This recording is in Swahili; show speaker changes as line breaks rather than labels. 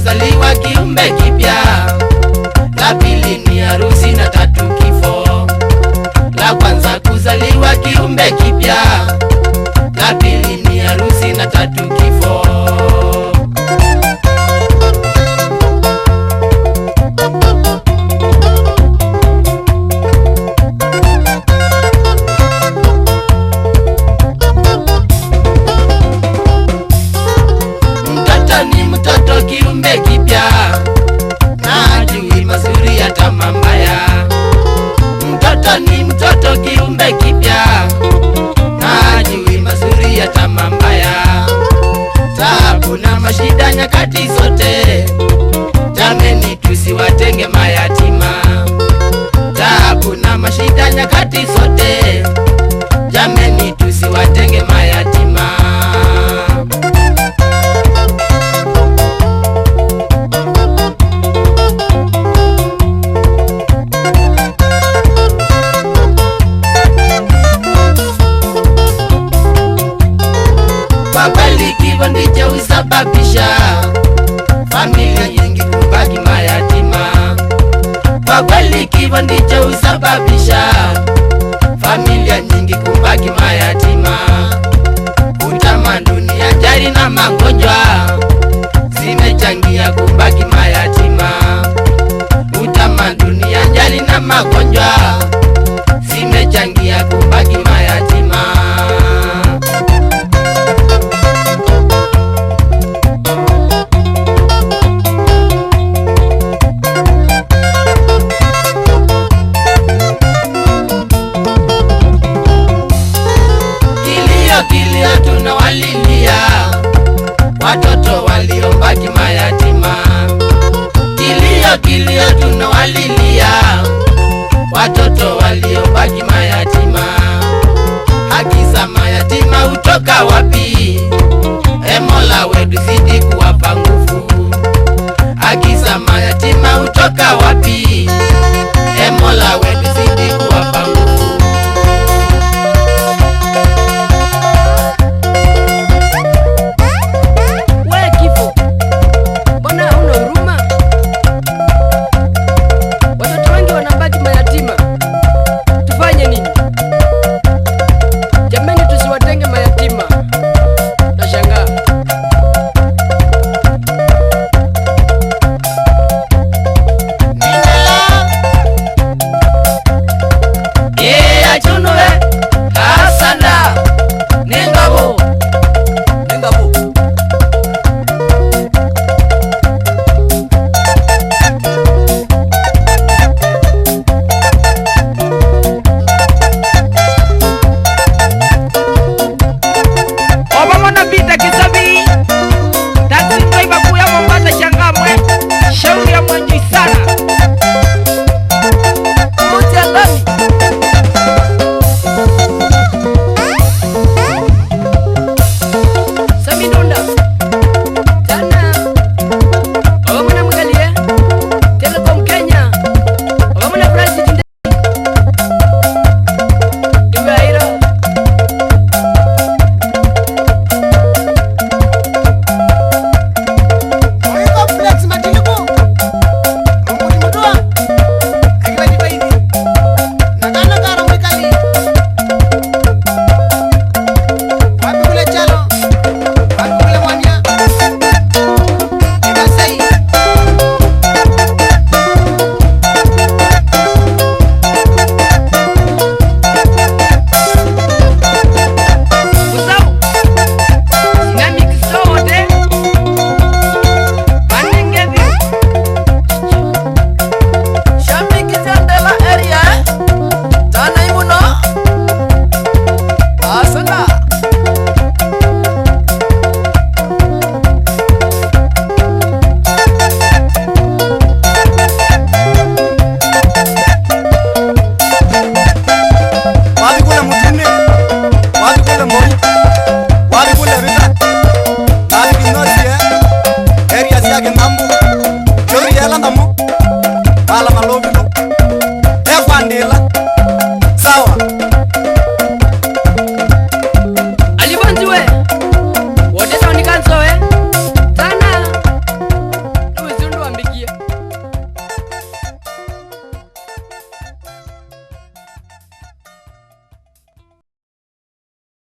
kuzaliwa kiumbe kipya. La pili ni harusi na tatu kifo. La kwanza kuzaliwa kiumbe kipya. La pili ni harusi na tatu kifo. Mtoto kiumbe kipya na hajui mazuri hata mabaya. Mtoto ni mtoto kiumbe kipya na hajui mazuri hata mabaya. Taabu na mashida nyakati zote, jameni tusiwatenge mayatima. Taabu na mashida nyakati zote, jameni tusiwatenge mayatima. Kwa kweli kifo ndicho husababisha familia nyingi kubaki mayatima. Kwa kweli kifo ndicho husababisha familia nyingi kubaki mayatima. Utamaduni, ajali na magonjwa zimechangia kubaki mayatima. Utamaduni, ajali na magonjwa zimechangia kubaki mayatima. Kilio tunawalilia watoto waliobaki mayatima. Kilio tunawalilia watoto waliobaki mayatima. Haki za mayatima hutoka wapi? Mola wetu zidi kuwa